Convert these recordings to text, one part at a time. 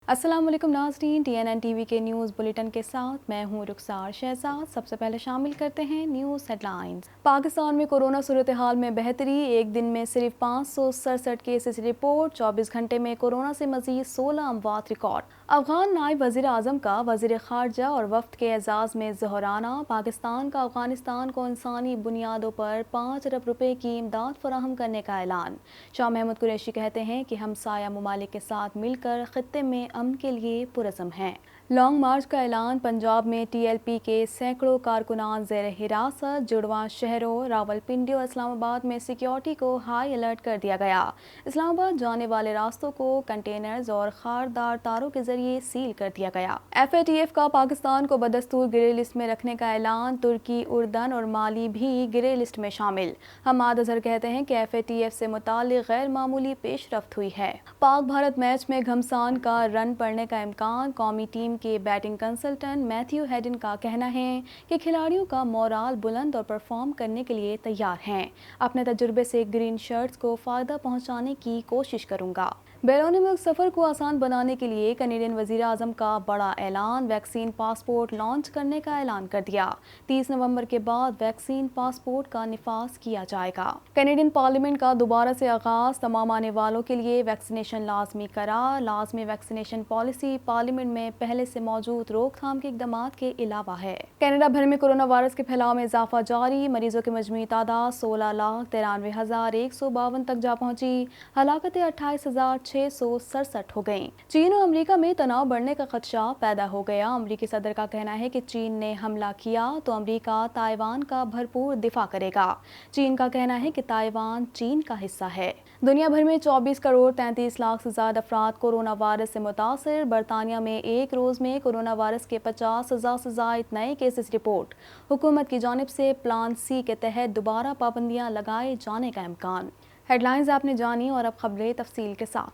السلام علیکم ناظرین، TNN ٹی وی کے نیوز بلیٹن کے ساتھ میں ہوں رخسار شہزاد۔ سب سے پہلے شامل کرتے ہیں نیوز ہیڈ لائنز۔ پاکستان میں کورونا صورتحال میں بہتری، ایک دن میں صرف 567 کیسز رپورٹ، 24 گھنٹے میں کورونا سے مزید 16 اموات ریکارڈ۔ افغان نائب وزیر اعظم کا وزیر خارجہ اور وفد کے اعزاز میں ظہرانہ، پاکستان کا افغانستان کو انسانی بنیادوں پر 5 ارب روپے کی امداد فراہم کرنے کا اعلان۔ شاہ محمود قریشی کہتے ہیں کہ ہمسایہ ممالک کے ساتھ مل کر خطے میں امن کے لیے پرعزم ہیں۔ لانگ مارچ کا اعلان، پنجاب میں TLP کے سینکڑوں کارکنان زیر حراست، جڑواں شہروں راولپنڈی اور اسلام آباد میں سیکیورٹی کو ہائی الرٹ کر دیا گیا۔ اسلام آباد جانے والے راستوں کو کنٹینرز اور خاردار تاروں کے ذریعے سیل کر دیا گیا۔ FATF کا پاکستان کو بدستور گرے لسٹ میں رکھنے کا اعلان، ترکی، اردن اور مالی بھی گرے لسٹ میں شامل۔ حماد اظہر کہتے ہیں کہ FATF سے متعلق غیر معمولی پیش رفت ہوئی ہے۔ پاک بھارت میچ میں گھمسان کا رن پڑنے کا امکان، قومی ٹیم کے بیٹنگ کنسلٹنٹ میتھیو ہیڈن کا کہنا ہے کہ کھلاڑیوں کا مورال بلند اور پرفارم کرنے کے لیے تیار ہیں۔ اپنے تجربے سے گرین شرٹس کو فائدہ پہنچانے کی کوشش کروں گا۔ بیرون ملک سفر کو آسان بنانے کے لیے کینیڈین وزیر اعظم کا بڑا اعلان، ویکسین پاسپورٹ لانچ کرنے کا اعلان کر دیا۔ 30 نومبر کے بعد ویکسین پاسپورٹ کا نفاذ کیا جائے گا۔ کینیڈین پارلیمنٹ کا دوبارہ سے آغاز، تمام آنے والوں کے لیے ویکسینیشن لازمی قرار۔ لازمی ویکسینیشن پالیسی پارلیمنٹ میں پہلے سے موجود روک تھام کے اقدامات کے علاوہ ہے۔ کینیڈا بھر میں کورونا وائرس کے پھیلاؤ میں اضافہ جاری، مریضوں کی مجموعی تعداد 16,93,152 تک جا پہنچی، ہلاکتیں 28,667 ہو گئیں۔ چین اور امریکہ میں تناؤ بڑھنے کا خدشہ پیدا ہو گیا، امریکی صدر کا کہنا ہے کہ چین نے حملہ کیا تو امریکہ تائیوان کا بھرپور دفاع کرے گا۔ چین کا کہنا ہے کہ تائیوان چین کا حصہ ہے۔ دنیا بھر میں 24 کروڑ 33 لاکھ سے زیادہ افراد کورونا وائرس سے متاثر، برطانیہ میں ایک روز میں کورونا وائرس کے 50,000 سے زائد نئے کیسز رپورٹ، حکومت کی جانب سے پلان C کے تحت دوبارہ پابندیاں لگائے جانے کا امکان۔ ہیڈ لائنز آپ نے جانی اور اب خبریں تفصیل کے ساتھ۔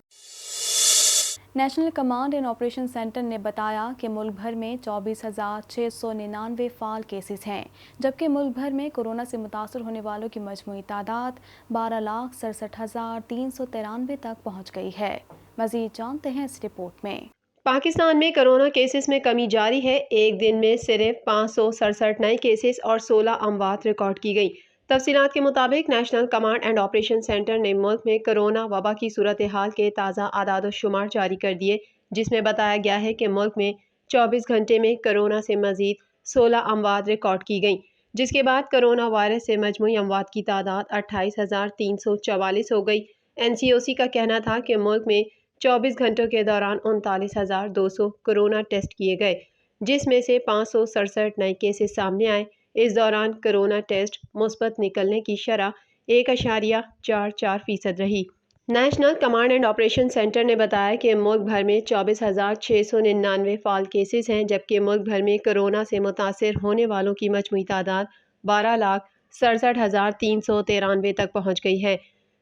National command and operation centre نے بتایا کہ ملک بھر میں 24,699 فعال کیسز ہیں، جبکہ ملک بھر میں کورونا سے متاثر ہونے والوں کی مجموعی تعداد 12,67,393 تک پہنچ گئی ہے۔ مزید جانتے ہیں اس رپورٹ میں۔ پاکستان میں کورونا کیسز میں کمی جاری ہے، ایک دن میں صرف 567 نئے کیسز اور 16 اموات ریکارڈ کی گئی۔ تفصیلات کے مطابق national command and operation centre نے ملک میں کورونا وبا کی صورتحال کے تازہ اعداد و شمار جاری کر دیے، جس میں بتایا گیا ہے کہ ملک میں 24 گھنٹے میں کورونا سے مزید 16 اموات ریکارڈ کی گئیں، جس کے بعد کورونا وائرس سے مجموعی اموات کی تعداد 28,344 ہو گئی۔ NCOC کا کہنا تھا کہ ملک میں 24 گھنٹوں کے دوران 39,200 کورونا ٹیسٹ کیے گئے، جس میں سے 567 نئے کیسز سامنے آئے۔ اس دوران کورونا ٹیسٹ مثبت نکلنے کی شرح 1.44% رہی۔ National command and operation centre نے بتایا کہ ملک بھر میں 24,699 فعال کیسز ہیں، جبکہ ملک بھر میں کورونا سے متاثر ہونے والوں کی مجموعی تعداد 12,67,393 تک پہنچ گئی ہے۔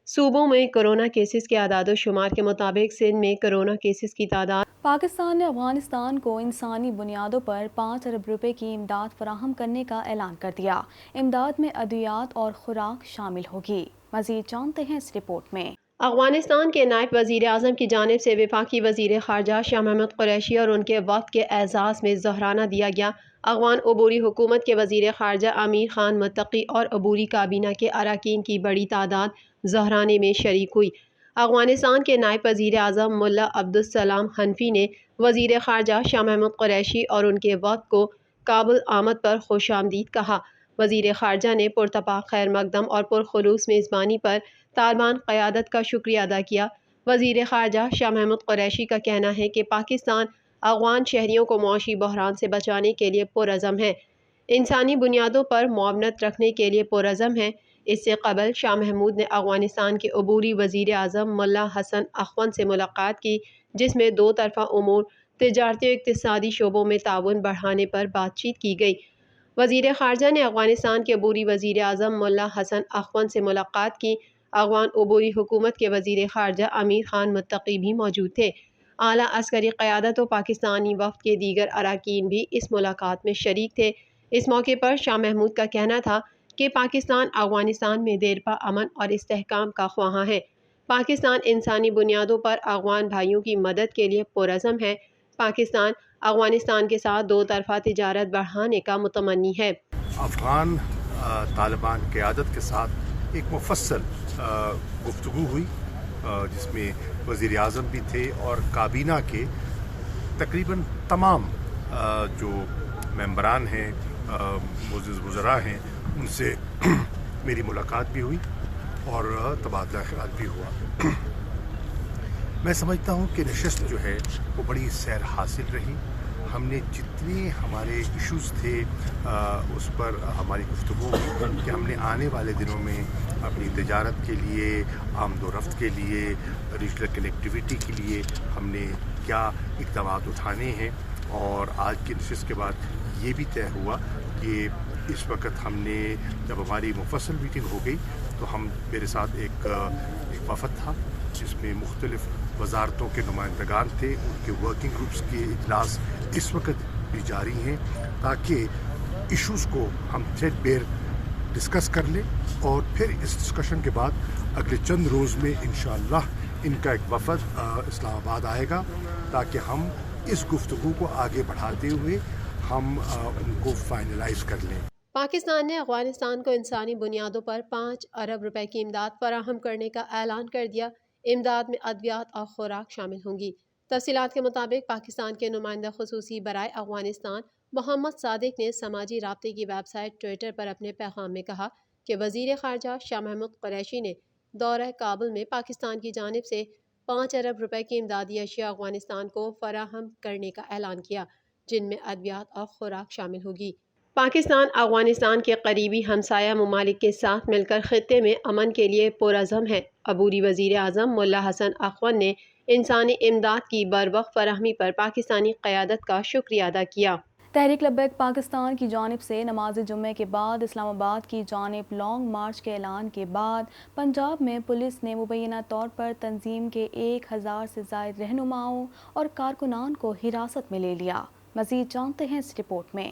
صوبوں میں کورونا کیسز کے اعداد و شمار کے مطابق سندھ میں کورونا کیسز کی تعداد۔ پاکستان نے افغانستان کو انسانی بنیادوں پر 5 ارب روپے کی امداد فراہم کرنے کا اعلان کر دیا۔ امداد میں ادویات اور خوراک شامل ہوگی۔ مزید جانتے ہیں اس رپورٹ میں۔ افغانستان کے نائب وزیر اعظم کی جانب سے وفاقی وزیر خارجہ شاہ محمود قریشی اور ان کے وفد کے اعزاز میں ظہرانہ دیا گیا۔ افغان عبوری حکومت کے وزیر خارجہ امیر خان متقی اور عبوری کابینہ کے اراکین کی بڑی تعداد ظہرانے میں شریک ہوئی۔ افغانستان کے نائب وزیر اعظم ملا عبدالسلام حنفی نے وزیر خارجہ شاہ محمود قریشی اور ان کے وفد کو کابل آمد پر خوش آمدید کہا۔ وزیر خارجہ نے پرتپاک خیر مقدم اور پرخلوص میزبانی پر طالبان قیادت کا شکریہ ادا کیا۔ وزیر خارجہ شاہ محمود قریشی کا کہنا ہے کہ پاکستان افغان شہریوں کو معاشی بحران سے بچانے کے لیے پرعزم ہے، انسانی بنیادوں پر معاونت رکھنے کے لیے پرعزم ہے۔ اس سے قبل شاہ محمود نے افغانستان کے عبوری وزیر اعظم ملا حسن اخوند سے ملاقات کی، جس میں دو طرفہ امور، تجارتی اور اقتصادی شعبوں میں تعاون بڑھانے پر بات چیت کی گئی۔ وزیر خارجہ نے افغانستان کے عبوری وزیر اعظم ملا حسن اخوند سے ملاقات کی۔ افغان عبوری حکومت کے وزیر خارجہ امیر خان متقی بھی موجود تھے۔ اعلیٰ عسکری قیادت و پاکستانی وفد کے دیگر اراکین بھی اس ملاقات میں شریک تھے۔ اس موقع پر شاہ محمود کا کہنا تھا کہ پاکستان افغانستان میں دیرپا امن اور استحکام کا خواہاں ہے۔ پاکستان انسانی بنیادوں پر افغان بھائیوں کی مدد کے لیے پرعزم ہے۔ پاکستان افغانستان کے ساتھ دو طرفہ تجارت بڑھانے کا متمنی ہے۔ افغان طالبان قیادت کے ساتھ ایک مفصل گفتگو ہوئی جس میں وزیر اعظم بھی تھے اور کابینہ کے تقریباً تمام جو ممبران ہیں، معزز وزراء ہیں، ان سے میری ملاقات بھی ہوئی اور تبادلہ خیال بھی ہوا۔ میں سمجھتا ہوں کہ نشست جو ہے وہ بڑی سیر حاصل رہی۔ ہم نے جتنے ہمارے ایشوز تھے اس پر ہماری گفتگو کہ ہم نے آنے والے دنوں میں اپنی تجارت کے لیے، آمد و رفت کے لیے، ریجنل کنیکٹیویٹی کے لیے ہم نے کیا اقدامات اٹھانے ہیں، اور آج کی نشست کے بعد یہ بھی طے ہوا کہ اس وقت ہم نے جب ہماری مفصل میٹنگ ہو گئی تو میرے ساتھ ایک وفد تھا جس میں مختلف وزارتوں کے نمائندگان تھے، ان کے ورکنگ گروپس کے اجلاس اس وقت بھی جاری ہیں تاکہ ایشوز کو ہم تھریڈ بیر ڈسکس کر لیں، اور پھر اس ڈسکشن کے بعد اگلے چند روز میں انشاءاللہ ان کا ایک وفد اسلام آباد آئے گا تاکہ ہم اس گفتگو کو آگے بڑھاتے ہوئے ہم ان کو فائنلائز کر لیں۔ پاکستان نے افغانستان کو انسانی بنیادوں پر 5 ارب روپے کی امداد فراہم کرنے کا اعلان کر دیا۔ امداد میں ادویات اور خوراک شامل ہوں گی۔ تفصیلات کے مطابق پاکستان کے نمائندہ خصوصی برائے افغانستان محمد صادق نے سماجی رابطے کی ویب سائٹ ٹویٹر پر اپنے پیغام میں کہا کہ وزیر خارجہ شاہ محمود قریشی نے دورہ کابل میں پاکستان کی جانب سے 5 ارب روپے کی امدادی اشیاء افغانستان کو فراہم کرنے کا اعلان کیا، جن میں ادویات اور خوراک شامل ہوگی۔ پاکستان افغانستان کے قریبی ہمسایہ ممالک کے ساتھ مل کر خطے میں امن کے لیے پرعزم ہے۔ عبوری وزیر اعظم ملا حسن اخون نے انسانی امداد کی بروقت فراہمی پر پاکستانی قیادت کا شکریہ ادا کیا۔ تحریک لبیک پاکستان کی جانب سے نماز جمعہ کے بعد اسلام آباد کی جانب لانگ مارچ کے اعلان کے بعد پنجاب میں پولیس نے مبینہ طور پر تنظیم کے 1000 سے زائد رہنماؤں اور کارکنان کو حراست میں لے لیا۔ مزید جانتے ہیں اس رپورٹ میں۔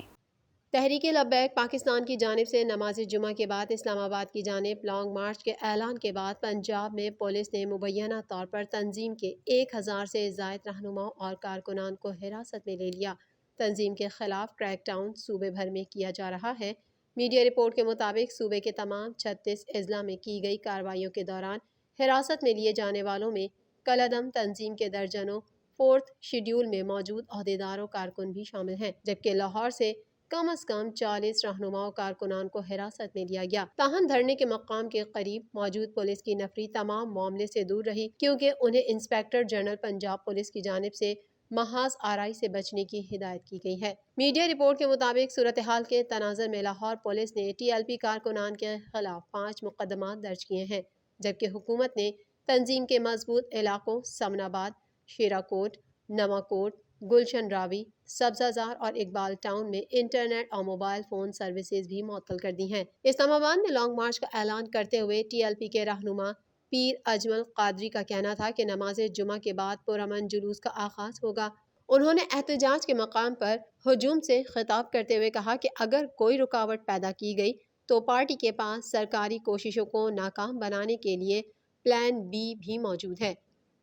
تحریک لبیک پاکستان کی جانب سے نماز جمعہ کے بعد اسلام آباد کی جانب لانگ مارچ کے اعلان کے بعد پنجاب میں پولیس نے مبینہ طور پر تنظیم کے 1000 سے زائد رہنماؤں اور کارکنان کو حراست میں لے لیا۔ تنظیم کے خلاف کریک ڈاؤن صوبے بھر میں کیا جا رہا ہے۔ میڈیا رپورٹ کے مطابق صوبے کے تمام 36 اضلاع میں کی گئی کارروائیوں کے دوران حراست میں لیے جانے والوں میں کالعدم تنظیم کے درجنوں 4تھ شیڈول میں موجود عہدیدار و کارکن بھی شامل ہیں، جبکہ لاہور سے کم از کم 40 رہنماؤں کارکنان کو حراست میں لیا گیا۔ تاہم دھرنے کے مقام کے قریب موجود پولیس کی نفری تمام معاملے سے دور رہی، کیونکہ انہیں انسپیکٹر جنرل پنجاب پولیس کی جانب سے محاذ آرائی سے بچنے کی ہدایت کی گئی ہے۔ میڈیا رپورٹ کے مطابق صورتحال کے تناظر میں لاہور پولیس نے TLP کارکنان کے خلاف 5 مقدمات درج کیے ہیں، جبکہ حکومت نے تنظیم کے مضبوط علاقوں سمن آباد، شیرا کوٹ، نواں کوٹ، گلشن راوی، سبزہ زار اور اقبال ٹاؤن میں انٹرنیٹ اور موبائل فون سروسز بھی معطل کر دی ہیں۔ اسلام آباد میں لانگ مارچ کا اعلان کرتے ہوئے TLP کے رہنما پیر اجمل قادری کا کہنا تھا کہ نماز جمعہ کے بعد پرامن جلوس کا آغاز ہوگا۔ انہوں نے احتجاج کے مقام پر ہجوم سے خطاب کرتے ہوئے کہا کہ اگر کوئی رکاوٹ پیدا کی گئی تو پارٹی کے پاس سرکاری کوششوں کو ناکام بنانے کے لیے پلان B بھی موجود ہے۔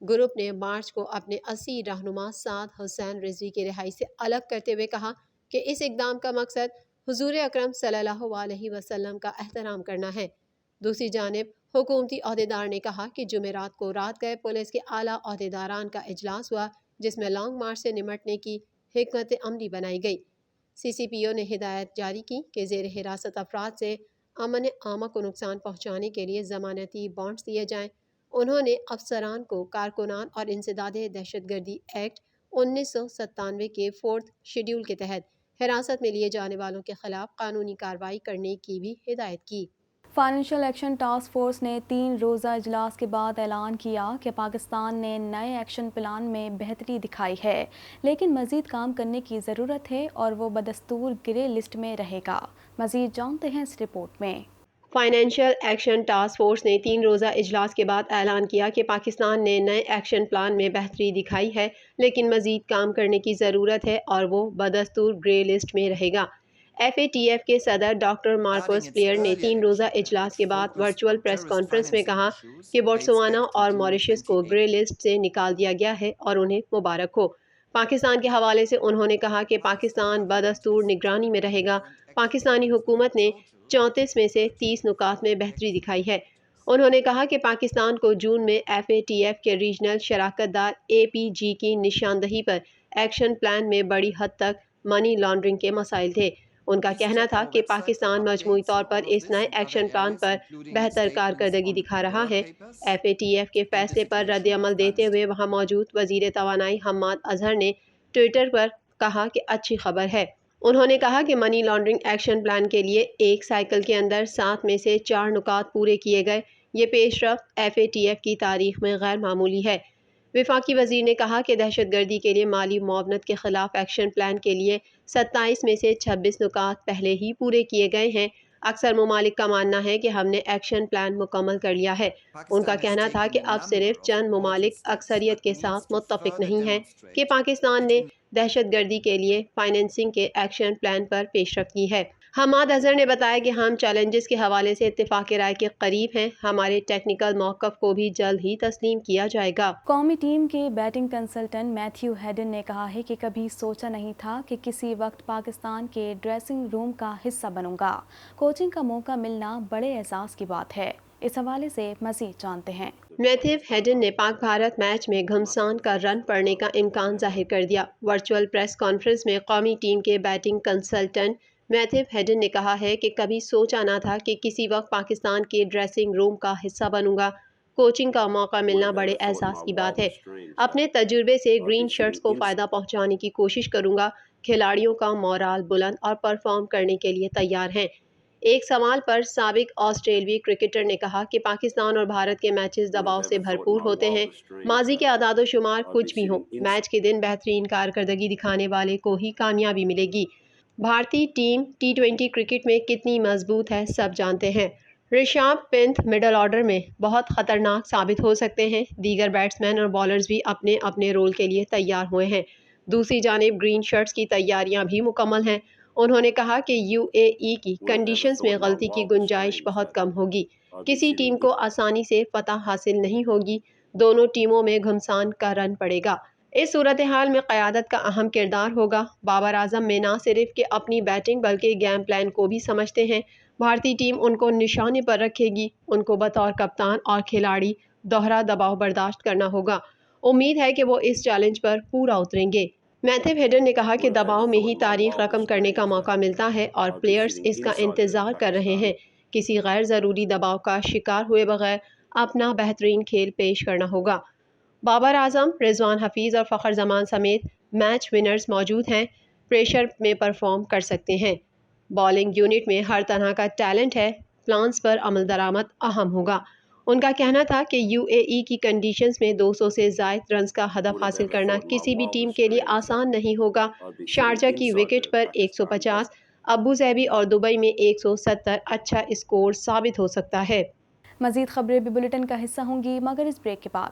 گروپ نے مارچ کو اپنے 80 رہنما سعد حسین رضوی کی رہائی سے الگ کرتے ہوئے کہا کہ اس اقدام کا مقصد حضور اکرم صلی اللہ علیہ وسلم کا احترام کرنا ہے۔ دوسری جانب حکومتی عہدیدار نے کہا کہ جمعرات کو رات گئے پولیس کے اعلیٰ عہدیداران کا اجلاس ہوا، جس میں لانگ مارچ سے نمٹنے کی حکمت عملی بنائی گئی۔ CCPO نے ہدایت جاری کی کہ زیر حراست افراد سے امن عامہ کو نقصان پہنچانے کے لیے ضمانتی بانڈز دیے جائیں۔ انہوں نے افسران کو کارکنان اور انسداد دہشت گردی ایکٹ 1997 کے 4تھ شیڈول کے تحت حراست میں لیے جانے والوں کے خلاف قانونی کارروائی کرنے کی بھی ہدایت کی۔ فائنینشل ایکشن ٹاسک فورس نے 3 روزہ اجلاس کے بعد اعلان کیا کہ پاکستان نے نئے ایکشن پلان میں بہتری دکھائی ہے، لیکن مزید کام کرنے کی ضرورت ہے اور وہ بدستور گرے لسٹ میں رہے گا۔ مزید جانتے ہیں اس رپورٹ میں۔ فائنینشل ایکشن ٹاسک فورس نے 3 روزہ اجلاس کے بعد اعلان کیا کہ پاکستان نے نئے ایکشن پلان میں بہتری دکھائی ہے، لیکن مزید کام کرنے کی ضرورت ہے اور وہ بدستور گرے لسٹ میں رہے گا۔ FATF کے صدر ڈاکٹر مارکوس پلیئر نے 3 روزہ اجلاس کے بعد ورچوئل پریس کانفرنس میں کہا کہ بوٹسوانا اور موریشس کو گرے لسٹ سے نکال دیا گیا ہے اور انہیں مبارک ہو۔ پاکستان کے حوالے سے انہوں نے کہا کہ پاکستان بدستور نگرانی میں رہے گا۔ پاکستانی حکومت نے 34 میں سے 30 نکات میں بہتری دکھائی ہے۔ انہوں نے کہا کہ پاکستان کو جون میں FATF کے ریجنل شراکت دار APG کی نشاندہی پر ایکشن پلان میں بڑی حد تک منی لانڈرنگ کے مسائل تھے۔ ان کا کہنا تھا کہ پاکستان مجموعی طور پر اس نئے ایکشن پلان پر بہتر کارکردگی دکھا رہا ہے۔ FATF کے فیصلے پر رد عمل دیتے ہوئے وہاں موجود وزیر توانائی حماد اظہر نے ٹوئٹر پر کہا کہ اچھی خبر ہے۔ انہوں نے کہا کہ منی لانڈرنگ ایکشن پلان کے لیے ایک سائیکل کے اندر 7 میں سے 4 نکات پورے کیے گئے۔ یہ پیش رفت FATF کی تاریخ میں غیر معمولی ہے۔ وفاقی وزیر نے کہا کہ دہشت گردی کے لیے مالی معاونت کے خلاف ایکشن پلان کے لیے 27 میں سے 26 نکات پہلے ہی پورے کیے گئے ہیں۔ اکثر ممالک کا ماننا ہے کہ ہم نے ایکشن پلان مکمل کر لیا ہے۔ ان کا کہنا تھا کہ اب صرف چند ممالک اکثریت کے ساتھ متفق نہیں ہیں کہ پاکستان نے دہشت گردی کے لیے فائنینسنگ کے ایکشن پلان پر پیش رفت کی ہے۔ حماد اظہر نے بتایا کہ ہم چیلنجز کے حوالے سے اتفاق رائے کے قریب ہیں۔ ہمارے ٹیکنیکل موقف کو بھی جلد ہی تسلیم کیا جائے گا۔ قومی ٹیم کے بیٹنگ کنسلٹنٹ میتھیو ہیڈن نے کہا ہے کہ کبھی سوچا نہیں تھا کہ کسی وقت پاکستان کے ڈریسنگ روم کا حصہ بنوں گا۔ کوچنگ کا موقع ملنا بڑے اعزاز کی بات ہے۔ اس حوالے سے مزید جانتے ہیں۔ میتھیو ہیڈن نے پاک بھارت میچ میں گھمسان کا رن پڑنے کا امکان ظاہر کر دیا۔ ورچوئل پریس کانفرنس میں قومی ٹیم کے بیٹنگ کنسلٹنٹ میتھیو ہیڈن نے کہا ہے کہ کبھی سوچا نہ تھا کہ کسی وقت پاکستان کے ڈریسنگ روم کا حصہ بنوں گا۔ کوچنگ کا موقع ملنا بڑے اعزاز کی بات ہے۔ اپنے تجربے سے گرین شرٹس کو فائدہ پہنچانے کی کوشش کروں گا۔ کھلاڑیوں کا مورال بلند اور پرفارم کرنے کے لیے تیار ہیں۔ ایک سوال پر سابق آسٹریلوی کرکٹر نے کہا کہ پاکستان اور بھارت کے میچز دباؤ سے بھرپور ہوتے ہیں۔ ماضی کے اعداد و شمار کچھ بھی ہوں، میچ کے دن بہترین کارکردگی دکھانے والے کو ہی کامیابی ملے گی۔ بھارتی ٹیم T20 کرکٹ میں کتنی مضبوط ہے سب جانتے ہیں۔ رشبھ پنت مڈل آرڈر میں بہت خطرناک ثابت ہو سکتے ہیں۔ دیگر بیٹسمین اور بالرز بھی اپنے اپنے رول کے لیے تیار ہوئے ہیں۔ دوسری جانب گرین شرٹس کی تیاریاں بھی مکمل ہیں۔ انہوں نے کہا کہ UAE کی کنڈیشنز میں غلطی کی گنجائش بہت کم ہوگی۔ کسی ٹیم کو آسانی سے فتح حاصل نہیں ہوگی۔ دونوں ٹیموں میں گھمسان کا رن پڑے گا۔ اس صورتحال میں قیادت کا اہم کردار ہوگا۔ بابر اعظم میں نہ صرف کہ اپنی بیٹنگ بلکہ گیم پلان کو بھی سمجھتے ہیں۔ بھارتی ٹیم ان کو نشانے پر رکھے گی۔ ان کو بطور کپتان اور کھلاڑی دوہرا دباؤ برداشت کرنا ہوگا۔ امید ہے کہ وہ اس چیلنج پر پورا اتریں گے۔ میتھیو ہیڈن نے کہا کہ دباؤ میں ہی تاریخ رقم کرنے کا موقع ملتا ہے اور پلیئرز اس کا انتظار کر رہے ہیں۔ کسی غیر ضروری دباؤ کا شکار ہوئے بغیر اپنا بہترین کھیل پیش کرنا ہوگا۔ بابر اعظم، رضوان حفیظ اور فخر زمان سمیت میچ ونرز موجود ہیں۔ پریشر میں پرفارم کر سکتے ہیں۔ بالنگ یونٹ میں ہر طرح کا ٹیلنٹ ہے۔ پلانز پر عمل درآمد اہم ہوگا۔ ان کا کہنا تھا کہ UAE کی کنڈیشنز میں 200 سے زائد رنز کا ہدف حاصل کرنا کسی بھی ٹیم کے لیے آسان نہیں ہوگا۔ شارجہ کی وکٹ پر 150، ابوظہبی اور دبئی میں 170 اچھا اسکور ثابت ہو سکتا ہے۔ مزید خبریں بھی بلیٹن کا حصہ ہوں گی مگر اس بریک کے بعد۔